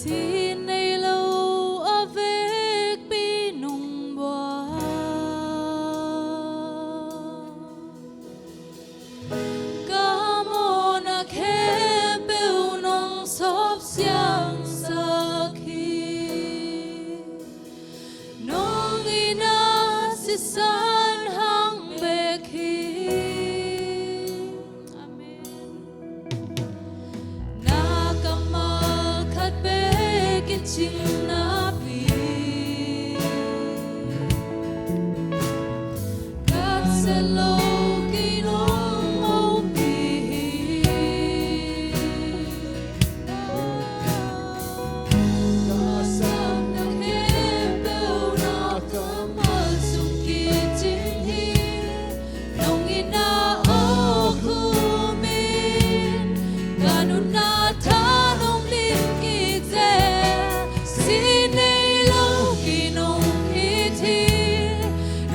xin nay lâu ở vết bi nung bòa ca mô na khe bêu nong sop xiang sa khi nong ina si san hang bê khi amen na kamal khat bê kinh chinh na pi các sẽ lâu kỳ nong mâu pi ca sam na khe bêu na kamal sung kỳ chinh hi nong ina o khu min ganun na tha nong lim kỳ dè xin nay lâu kỳ nong kỳ thi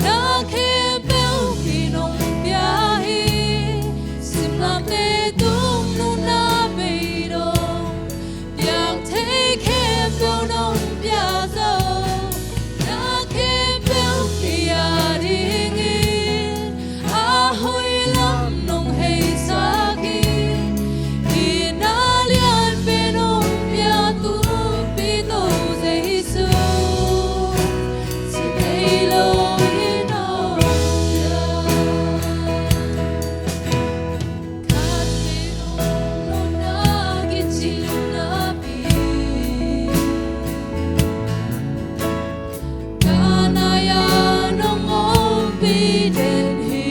na khe bêu kỳ nong bia hi sim lam te tung nu na bê dong yang thế khe bêu nong bia dâu na khe bêu kỳ a ding in a hoi lam nong hei sa ki ki na lian bê nong bia tu pi tô giêsu xin nay lâu hi nong bia khát bê nong lo na ki chin na pi ca na ya nong om pi den hi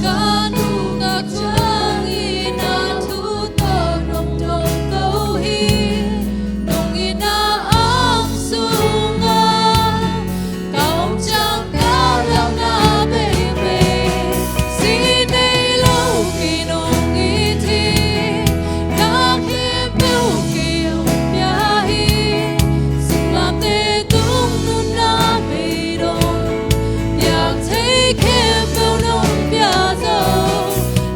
ca nu ngạc trang y na thu to nong dong câu hi nong y na ang sung a cao trang cao lang na bê bê xin nay lâu kỳ nong y thi na khe bêu kỳ ông bia hi xin làm tê tung nu na bê dong yang thế khe bêu nong bia dâu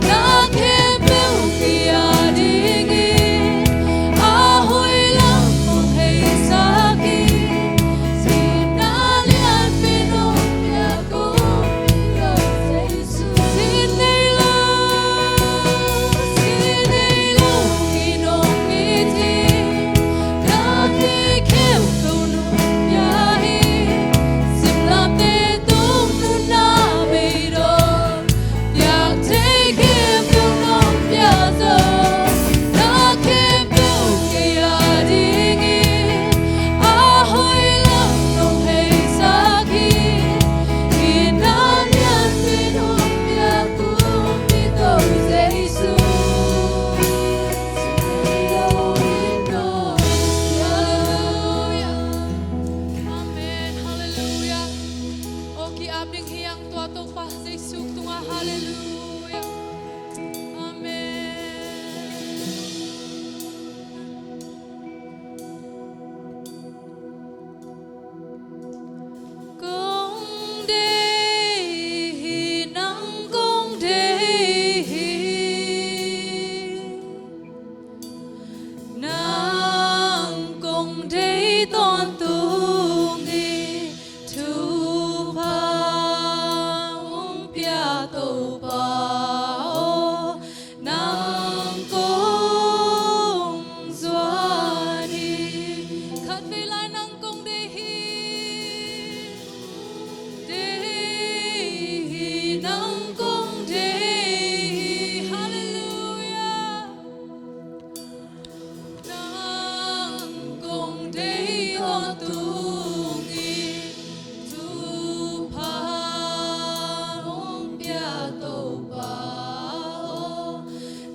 na khe bêu kỳ a ding in a hoi lam nong hei sa ki xin na lian bê nong bia cung pi tô giêsu xin nay lâu kỳ nong y thi na khe khe bêu nong bia hi xin làm tê tung nu na bê dong yang thế khe bêu nong bia dâu na khe bêu kỳ a ding in a hoi lam nong hei sa ki ki na lian bê nong bia cung pi tô giêsu xin lâu hi nong bia amen hallelujah o ki ap ding hiang tua to pa giêsu tunga hallelujah amen công đề năng công đề năng công đề tôn tung đi thu pa ung bia tô pa năng công doa đi khát về lại năng công đề năng công đề hallelujah năng công đề tôn tung đi thu pa ung bia tô pa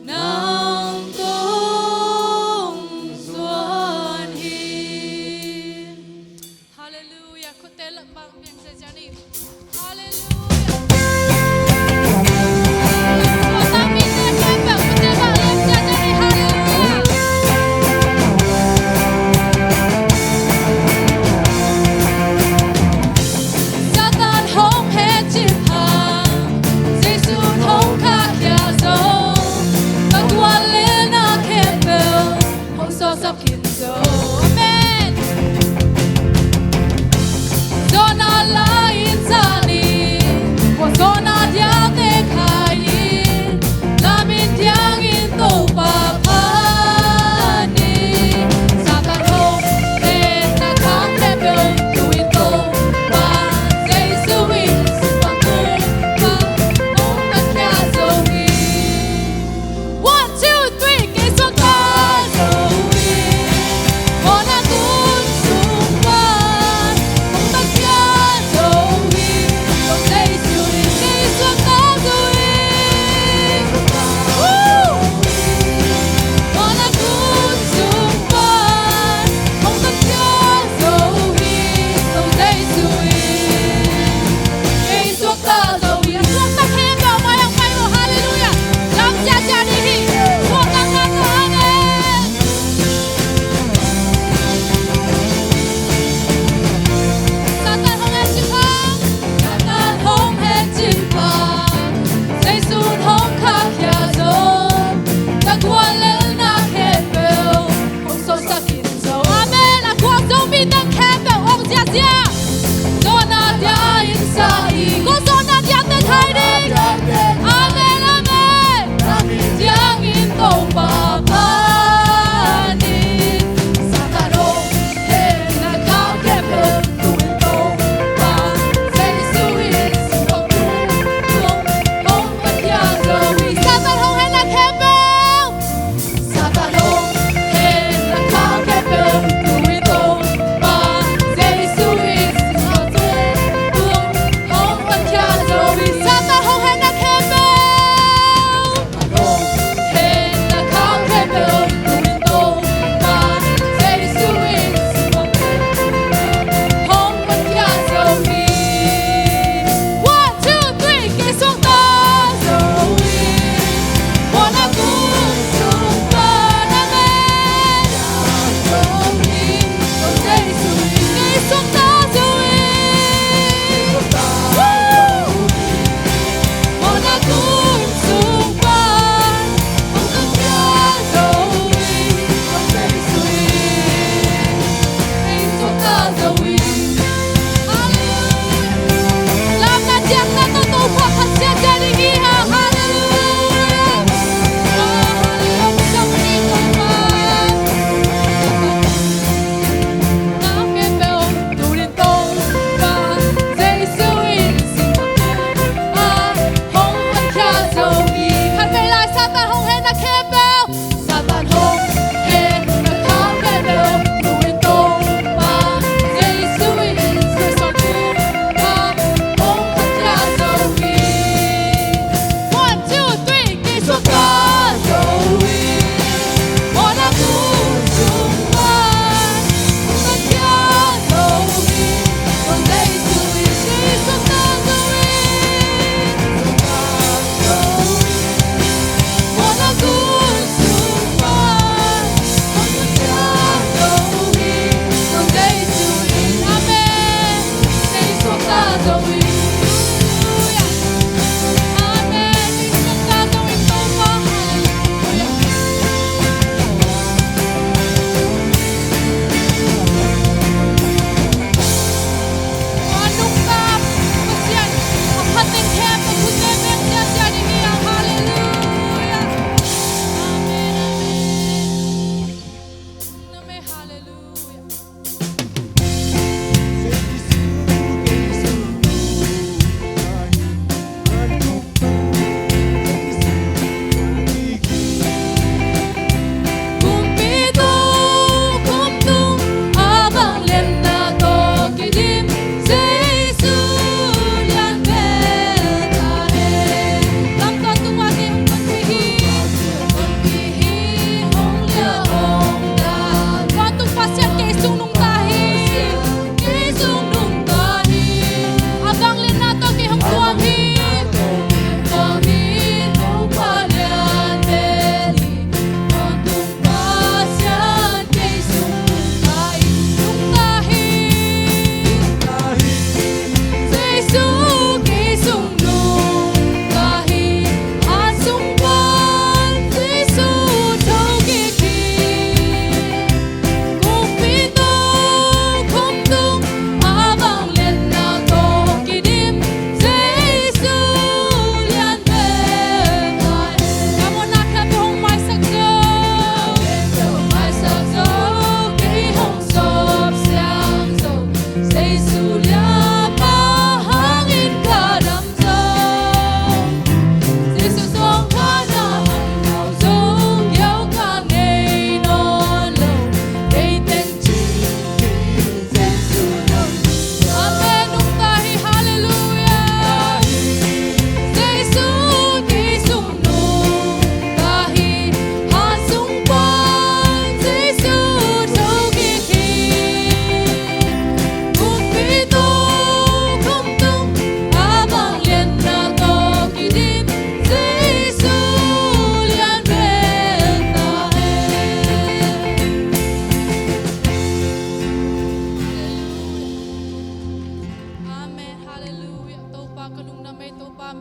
năng công doan hi hallelujah ko te lam bang biang sa jani hallelujah ko ta mi te pe pe ko te ba lam sa jani hallelujah Satan hong he chip ha Giêsu hong kha kia zo các tua pa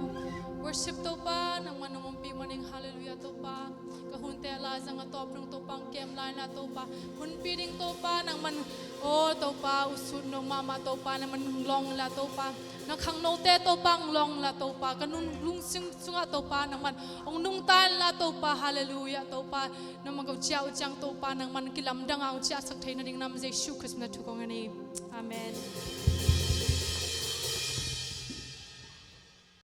worship to pa nang manumumpi maning hallelujah to pa kahunte la sang atop nung to pang kem line na to pa hunpi ding to pa nang man o to pa usud no mama to pa nang man long la to pa nang khang no te to pang long la to pa kanun lung sing sunga to pa nang man ong nung tan la to pa hallelujah to pa nang man chiao chang to pa nang man kilam dang au cha sak thai na ding nam Jesu Christ na thu kong ani amen